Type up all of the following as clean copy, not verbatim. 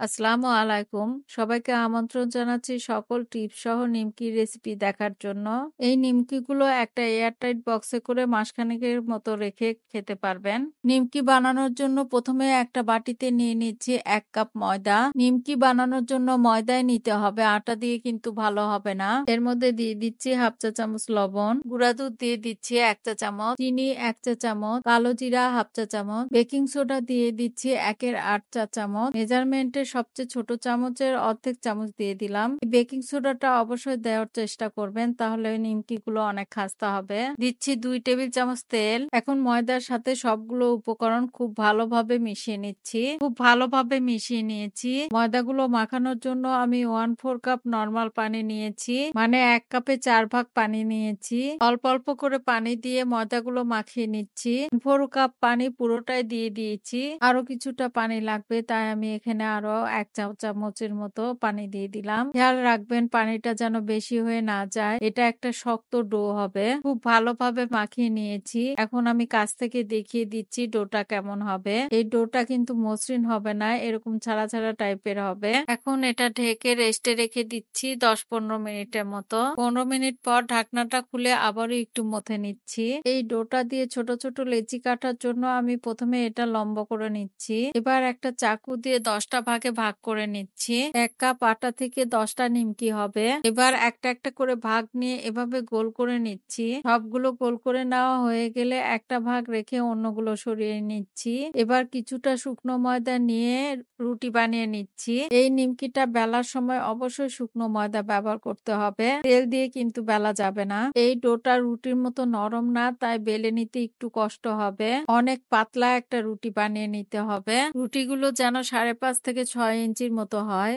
আসসালামু আলাইকুম। সবাইকে আমন্ত্রণ জানাচ্ছি সকল টিপস সহ নিমকির রেসিপি দেখার জন্য। এই নিমকিগুলো একটা এয়ারটাইট বক্সে করে মাসখানেকের মতো রেখে খেতে পারবেন। নিমকি বানানোর জন্য প্রথমে একটা বাটিতে নিয়ে নিচ্ছি ১ কাপ ময়দা। নিমকি বানানোর জন্য ময়দাই নিতে হবে, আটা দিয়ে কিন্তু ভালো হবে না। এর মধ্যে দিয়ে দিচ্ছি 1/2 চা চামচ লবণ, গুঁড়া দুধ দিয়ে দিচ্ছি ১ চা চামচ, চিনি ১ চা চামচ, কালো জিরা 1/2 চা চামচ, বেকিং সোডা দিয়ে দিচ্ছি 1/8 চা চামচ, মেজারমেন্টের সবচেয়ে ছোট চামচের অর্ধেক চামচ দিয়ে দিলাম। বেকিং সোডাটা অবশ্যই দেওয়ার চেষ্টা করবেন, তাহলে নিমকিগুলো অনেক খাস্তা হবে। দিচ্ছি 2 টেবিল চামচ তেল। এখন ময়দার সাথে সবগুলো উপকরণ খুব ভালোভাবে মিশিয়ে নিচ্ছি। খুব ভালোভাবে মিশিয়ে নিয়েছি। ময়দাগুলো মাখানোর জন্য আমি 1/4 কাপ নরমাল পানি নিয়েছি, মানে 1 কাপে 4 ভাগ পানি নিয়েছি। অল্প অল্প করে পানি দিয়ে ময়দাগুলো মাখিয়ে নিচ্ছি। 4 কাপ পানি পুরোটাই দিয়ে দিয়েছি। আরো কিছুটা পানি লাগবে, তাই আমি এখানে আরো 1 চা চামচের মতো পানি দিয়ে দিলাম। খেয়াল রাখবেন পানিটা যেন বেশি হয়ে না যায়। এটা একটা শক্ত ডো হবে। খুব ভালোভাবে মাখিয়ে নিয়েছি। এখন আমি কাছ থেকে দেখিয়ে দিচ্ছি ডোটা কেমন হবে। এই ডোটা কিন্তু মসৃণ হবে না, এরকম ছাড়া ছাড়া টাইপের হবে। এখন এটা ঢেকে রেস্টে রেখে দিচ্ছি 10-15 মিনিটের মতো। 15 মিনিট পর ঢাকনাটা খুলে আবারও একটু মথে নিচ্ছি। এই ডোটা দিয়ে ছোট ছোট লেচি কাটার জন্য আমি প্রথমে এটা লম্বা করে নিচ্ছি। এবার একটা চাকু দিয়ে 10টা ভাগে ভাগ করে নিচ্ছি। 1 কাপ আটা থেকে 10টা নিমকি হবে। এবার একটা একটা করে ভাগ নিয়ে এভাবে গোল করে নিচ্ছি। সবগুলো গোল করে নেওয়া হয়ে গেলে একটা ভাগ রেখে অন্যগুলো সরিয়ে নিচ্ছি। এবার কিছুটা শুকনো ময়দা নিয়ে রুটি বানিয়ে নিচ্ছি। এই নিমকিটা বেলার সময় অবশ্যই শুকনো ময়দা ব্যবহার করতে হবে, তেল দিয়ে কিন্তু বেলা যাবে না। এই ডোটা রুটির মতো নরম না, তাই বেলে নিতে একটু কষ্ট হবে। অনেক পাতলা একটা রুটি বানিয়ে নিতে হবে। রুটিগুলো যেন 5.5 থেকে 6 ইঞ্চির মতো হয়।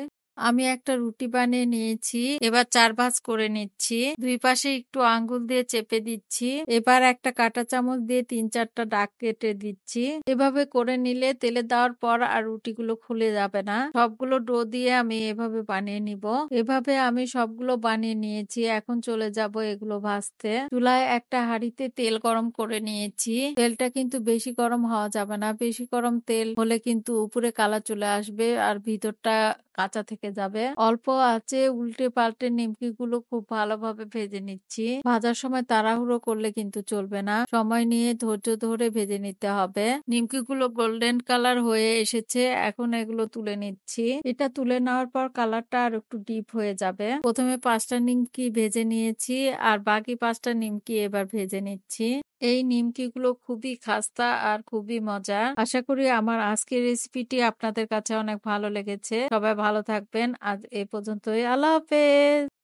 আমি একটা রুটি বানিয়ে নিয়েছি। এবার 4 ভাঁজ করে নিচ্ছি। দুই পাশে একটু আঙ্গুল দিয়ে চেপে দিচ্ছি। এবার একটা কাঁটা চামচ দিয়ে 3-4টা দাগ কেটে দিচ্ছি। এভাবে করে নিলে তেলে দেওয়ার পর আর রুটিগুলো খুলে যাবে না। সবগুলো ডো দিয়ে আমি এভাবে বানিয়ে নিব। এভাবে আমি সবগুলো বানিয়ে নিয়েছি। এখন চলে যাব এগুলো ভাজতে। চুলায় একটা হাঁড়িতে তেল গরম করে নিয়েছি। তেলটা কিন্তু বেশি গরম হওয়া যাবে না। বেশি গরম তেল হলে কিন্তু উপরে কালা চলে আসবে আর ভিতরটা কাঁচা থেকে যাবে। অল্প আঁচে উল্টে পাল্টে নিমকিগুলো খুব ভালোভাবে ভেজে নিচ্ছি। ভাজার সময় তাড়াহুড়ো করলে কিন্তু চলবে না। সময় নিয়ে ধৈর্য ধরে ভেজে নিতে হবে। নিমকিগুলো গোল্ডেন কালার হয়ে এসেছে। এখন এগুলো তুলে নিচ্ছি। এটা তুলে নেওয়ার পর কালারটা আর একটু ডিপ হয়ে যাবে। প্রথমে 5টা নিমকি ভেজে নিয়েছি আর বাকি 5টা নিমকি এবার ভেজে নিচ্ছি। এই নিমকিগুলো খুবই খাস্তা আর খুবই মজার। আশা করি আমার আজকের রেসিপিটি আপনাদের কাছে অনেক ভালো লেগেছে। সবাই ভালো থাকবেন। আজ এ পর্যন্তই। আল্লাহ হাফেজ।